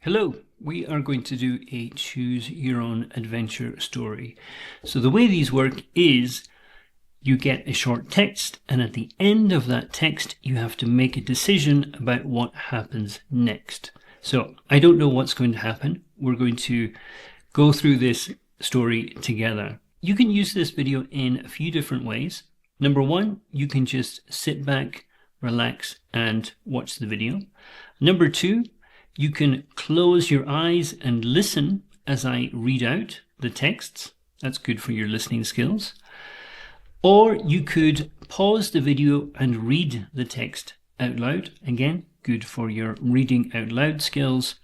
Hello, we are going to do a choose your own adventure story. So the way these work is you get a short text, and at the end of that text you have to make a decision about what happens next. So I don't know what's going to happen. We're going to go through this story together. You can use this video in a few different ways. Number one, you can just sit back, relax and watch the video. Number two, you can close your eyes and listen as I read out the texts. That's good for your listening skills. Or you could pause the video and read the text out loud. Again, good for your reading out loud skills.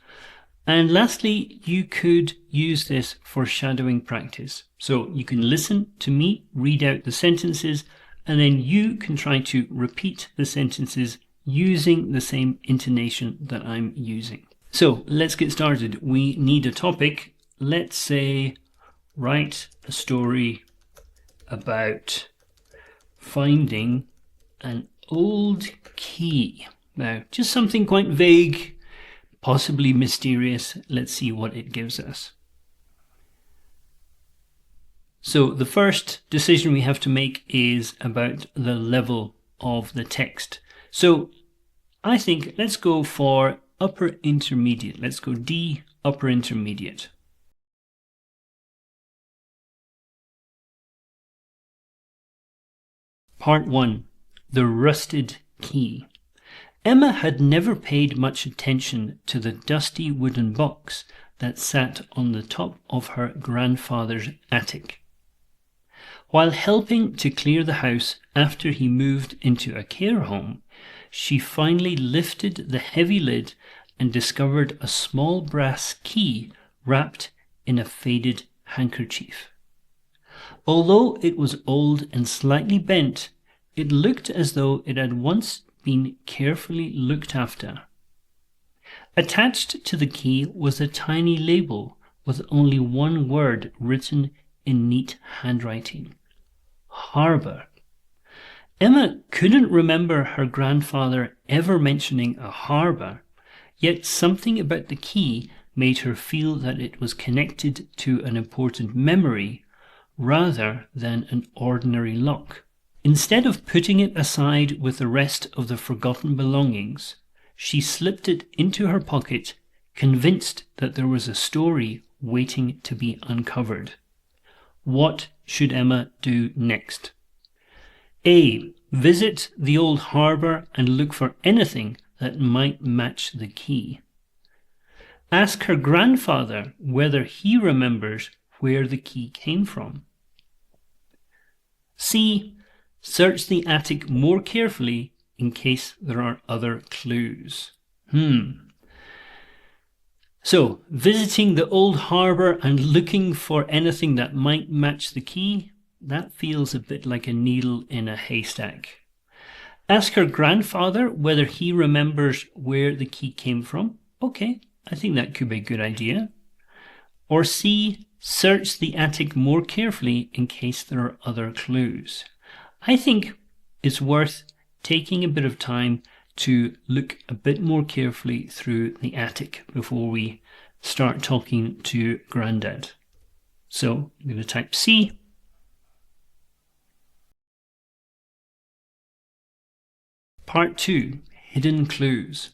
And lastly, you could use this for shadowing practice. So you can listen to me read out the sentences, and then you can try to repeat the sentences using the same intonation that I'm using. So let's get started. We need a topic. Let's say, write a story about finding an old key. Now, just something quite vague, possibly mysterious. Let's see what it gives us. So the first decision we have to make is about the level of the text. So I think let's go for upper intermediate. Let's go D, upper intermediate. Part 1. The rusted key. Emma had never paid much attention to the dusty wooden box that sat on the top of her grandfather's attic. While helping to clear the house after he moved into a care home, she finally lifted the heavy lid and discovered a small brass key wrapped in a faded handkerchief. Although it was old and slightly bent, it looked as though it had once been carefully looked after. Attached to the key was a tiny label with only one word written in neat handwriting: Harbour. Emma couldn't remember her grandfather ever mentioning a harbour, yet something about the key made her feel that it was connected to an important memory rather than an ordinary lock. Instead of putting it aside with the rest of the forgotten belongings, she slipped it into her pocket, convinced that there was a story waiting to be uncovered. What should Emma do next? A. Visit the old harbour and look for anything that might match the key. Ask her grandfather whether he remembers where the key came from. C. Search the attic more carefully in case there are other clues. So, visiting the old harbour and looking for anything that might match the key, that feels a bit like a needle in a haystack. Ask her grandfather whether he remembers where the key came from. Okay, I think that could be a good idea. Or C, search the attic more carefully in case there are other clues. I think it's worth taking a bit of time to look a bit more carefully through the attic before we start talking to Grandad. So I'm going to type C. Part 2. Hidden clues.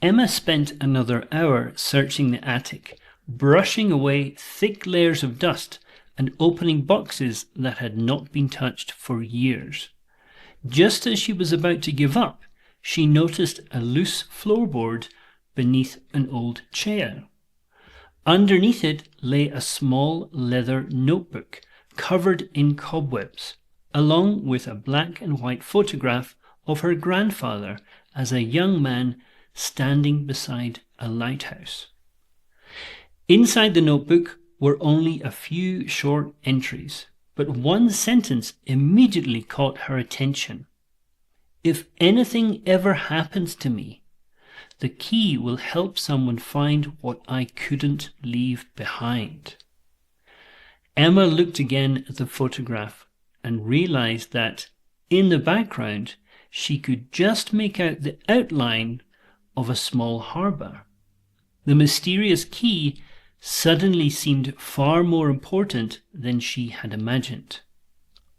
Emma spent another hour searching the attic, brushing away thick layers of dust and opening boxes that had not been touched for years. Just as she was about to give up, she noticed a loose floorboard beneath an old chair. Underneath it lay a small leather notebook covered in cobwebs, along with a black and white photograph of her grandfather as a young man standing beside a lighthouse. Inside the notebook were only a few short entries, but one sentence immediately caught her attention. If anything ever happens to me, the key will help someone find what I couldn't leave behind. Emma looked again at the photograph and realized that in the background she could just make out the outline of a small harbour. The mysterious key suddenly seemed far more important than she had imagined.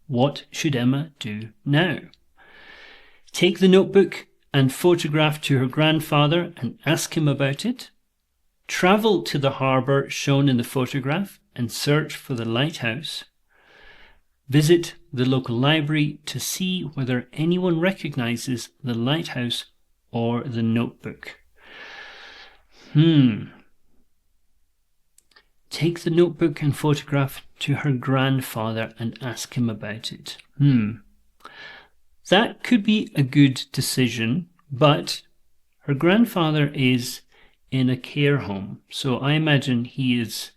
What should Emma do now? Take the notebook and photograph to her grandfather and ask him about it? Travel to the harbour shown in the photograph and search for the lighthouse? Visit the local library to see whether anyone recognizes the lighthouse or the notebook. Take the notebook and photograph to her grandfather and ask him about it. That could be a good decision, but her grandfather is in a care home, so I imagine he is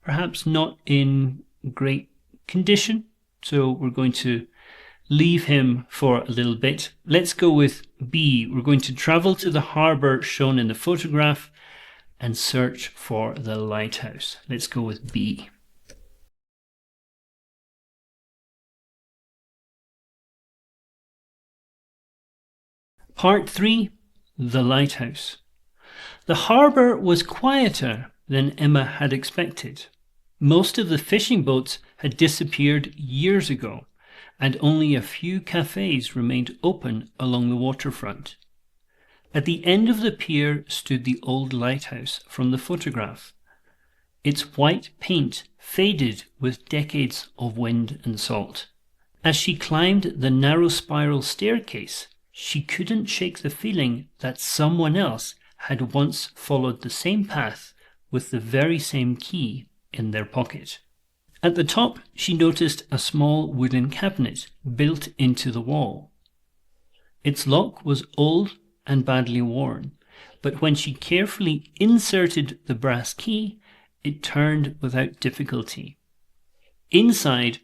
perhaps not in great condition, so we're going to leave him for a little bit. Let's go with B. We're going to travel to the harbour shown in the photograph and search for the lighthouse. Let's go with B. Part 3. The lighthouse. The harbour was quieter than Emma had expected. Most of the fishing boats had disappeared years ago, and only a few cafes remained open along the waterfront. At the end of the pier stood the old lighthouse from the photograph. Its white paint faded with decades of wind and salt. As she climbed the narrow spiral staircase, she couldn't shake the feeling that someone else had once followed the same path with the very same key in their pocket. At the top, she noticed a small wooden cabinet built into the wall. Its lock was old and badly worn, but when she carefully inserted the brass key, it turned without difficulty. Inside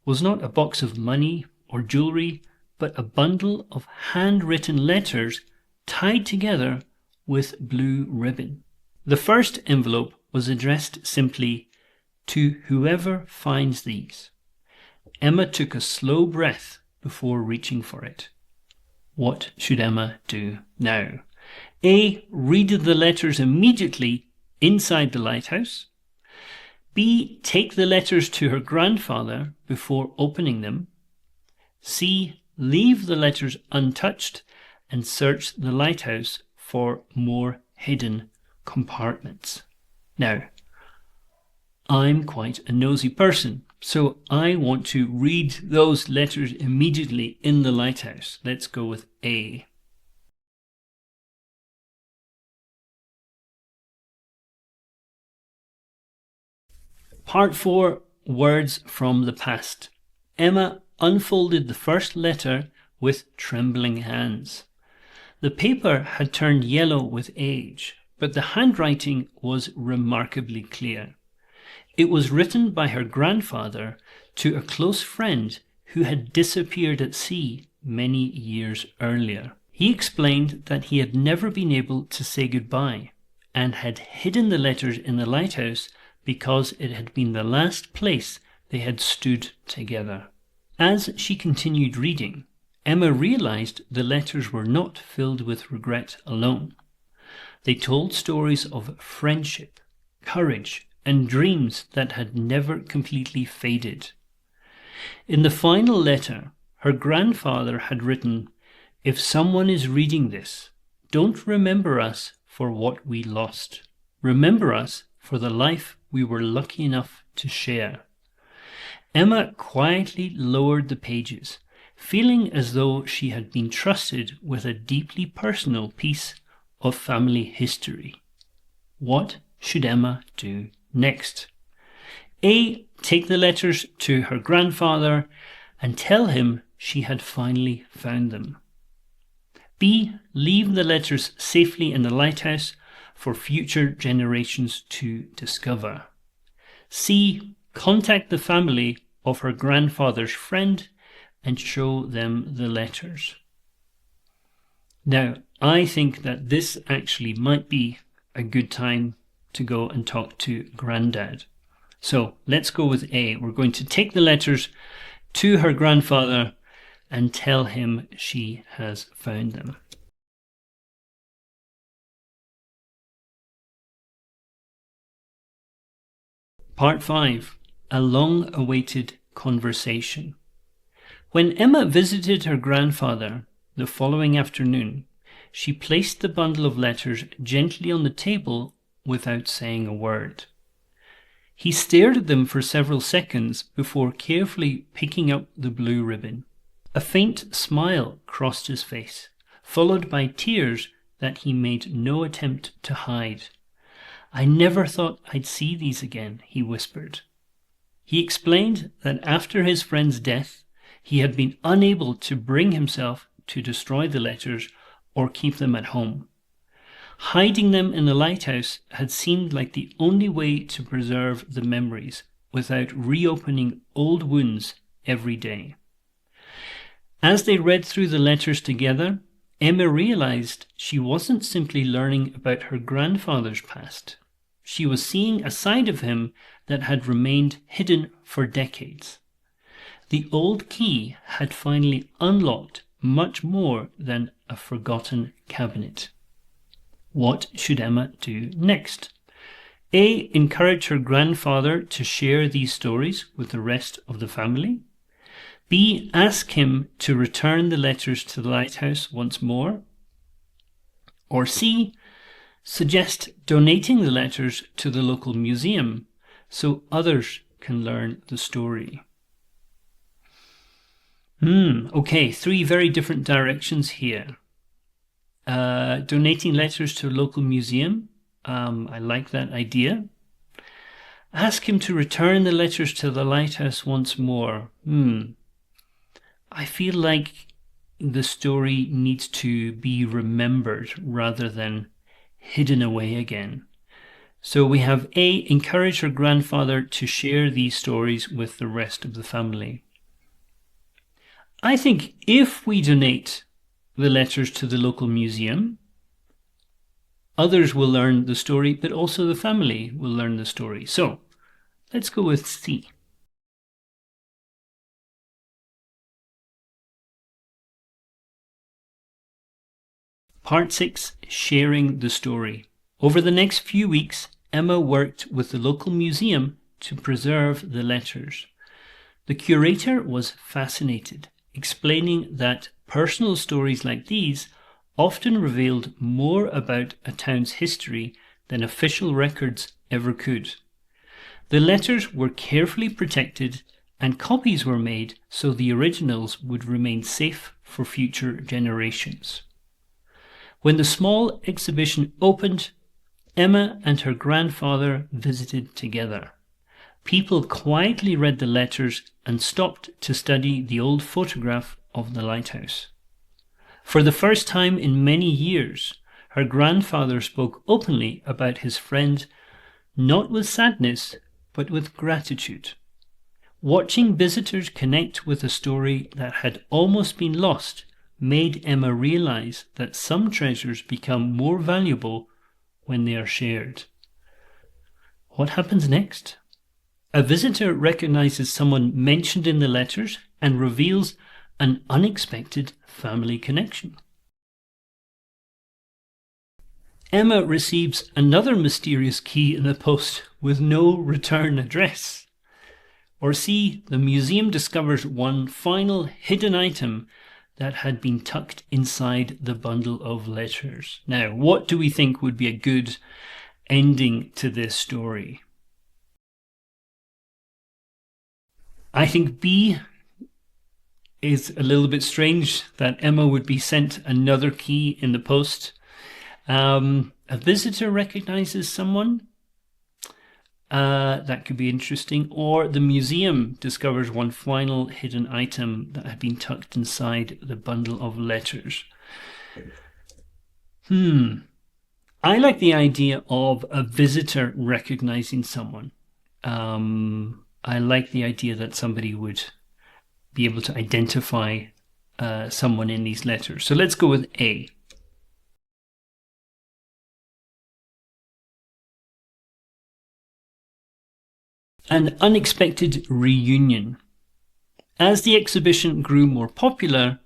was not a box of money or jewellery, but a bundle of handwritten letters tied together with blue ribbon. The first envelope was addressed simply, "To whoever finds these." Emma took a slow breath before reaching for it. What should Emma do now? A. Read the letters immediately inside the lighthouse. B. Take the letters to her grandfather before opening them. C. Leave the letters untouched and search the lighthouse for more hidden compartments. Now, I'm quite a nosy person, so I want to read those letters immediately in the lighthouse. Let's go with A. Part 4. Words from the past. Emma unfolded the first letter with trembling hands. The paper had turned yellow with age, but the handwriting was remarkably clear. It was written by her grandfather to a close friend who had disappeared at sea many years earlier. He explained that he had never been able to say goodbye and had hidden the letters in the lighthouse because it had been the last place they had stood together. As she continued reading, Emma realized the letters were not filled with regret alone. They told stories of friendship, courage, and dreams that had never completely faded. In the final letter, her grandfather had written, "If someone is reading this, don't remember us for what we lost. Remember us for the life we were lucky enough to share." Emma quietly lowered the pages, feeling as though she had been trusted with a deeply personal piece of family history. What should Emma do next? A. Take the letters to her grandfather and tell him she had finally found them. B. Leave the letters safely in the lighthouse for future generations to discover. C. Contact the family of her grandfather's friend and show them the letters. Now, I think that this actually might be a good time to go and talk to Grandad. So let's go with A. We're going to take the letters to her grandfather and tell him she has found them. Part 5. A long-awaited conversation. When Emma visited her grandfather the following afternoon, she placed the bundle of letters gently on the table without saying a word. He stared at them for several seconds before carefully picking up the blue ribbon. A faint smile crossed his face, followed by tears that he made no attempt to hide. "I never thought I'd see these again," he whispered. He explained that after his friend's death, he had been unable to bring himself to destroy the letters or keep them at home. Hiding them in the lighthouse had seemed like the only way to preserve the memories without reopening old wounds every day. As they read through the letters together, Emma realized she wasn't simply learning about her grandfather's past. She was seeing a side of him that had remained hidden for decades. The old key had finally unlocked much more than a forgotten cabinet. What should Emma do next? A. Encourage her grandfather to share these stories with the rest of the family. B. Ask him to return the letters to the lighthouse once more. Or C. Suggest donating the letters to the local museum so others can learn the story. Okay, 3 very different directions here. Donating letters to a local museum. I like that idea. Ask him to return the letters to the lighthouse once more. I feel like the story needs to be remembered rather than hidden away again. So we have A. Encourage her grandfather to share these stories with the rest of the family. I think if we donate the letters to the local museum, others will learn the story, but also the family will learn the story. So let's go with C. Part 6. Sharing the story. Over the next few weeks, Emma worked with the local museum to preserve the letters. The curator was fascinated, explaining that personal stories like these often revealed more about a town's history than official records ever could. The letters were carefully protected and copies were made so the originals would remain safe for future generations. When the small exhibition opened, Emma and her grandfather visited together. People quietly read the letters and stopped to study the old photograph of the lighthouse. For the first time in many years, her grandfather spoke openly about his friend, not with sadness, but with gratitude. Watching visitors connect with a story that had almost been lost made Emma realize that some treasures become more valuable when they are shared. What happens next? A visitor recognizes someone mentioned in the letters and reveals an unexpected family connection. Emma receives another mysterious key in the post with no return address. Or C. The museum discovers one final hidden item that had been tucked inside the bundle of letters. Now, what do we think would be a good ending to this story? I think B is a little bit strange, that Emma would be sent another key in the post. A visitor recognizes someone. That could be interesting. Or the museum discovers one final hidden item that had been tucked inside the bundle of letters. I like the idea of a visitor recognizing someone. I like the idea that somebody would be able to identify someone in these letters. So let's go with A. An unexpected reunion. As the exhibition grew more popular,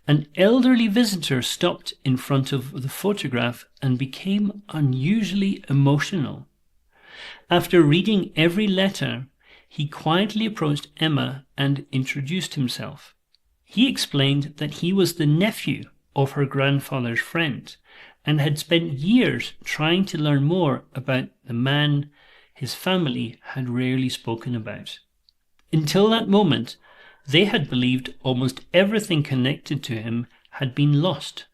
an elderly visitor stopped in front of the photograph and became unusually emotional. After reading every letter, he quietly approached Emma and introduced himself. He explained that he was the nephew of her grandfather's friend and had spent years trying to learn more about the man his family had rarely spoken about. Until that moment, they had believed almost everything connected to him had been lost.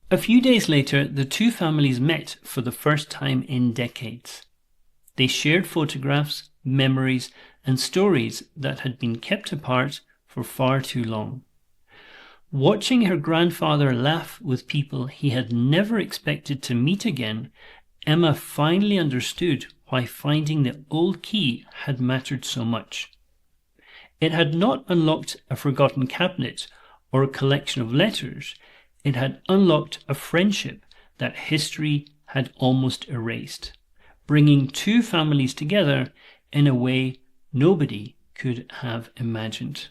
A few days later, the two families met for the first time in decades. They shared photographs, memories, and stories that had been kept apart for far too long. Watching her grandfather laugh with people he had never expected to meet again, Emma finally understood why finding the old key had mattered so much. It had not unlocked a forgotten cabinet or a collection of letters. It had unlocked a friendship that history had almost erased, bringing two families together in a way nobody could have imagined.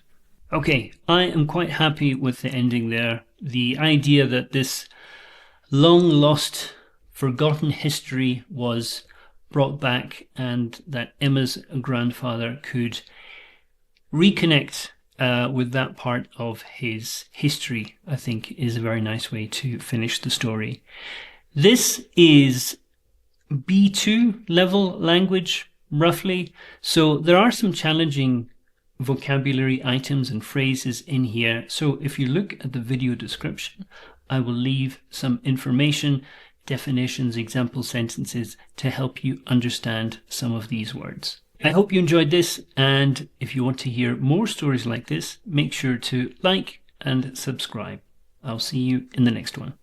Okay, I am quite happy with the ending there. The idea that this long-lost, forgotten history was brought back and that Emma's grandfather could reconnect with that part of his history, I think is a very nice way to finish the story. This is B2 level language, roughly, so there are some challenging vocabulary items and phrases in here. So if you look at the video description, I will leave some information, definitions, example sentences to help you understand some of these words. I hope you enjoyed this, and if you want to hear more stories like this, make sure to like and subscribe. I'll see you in the next one.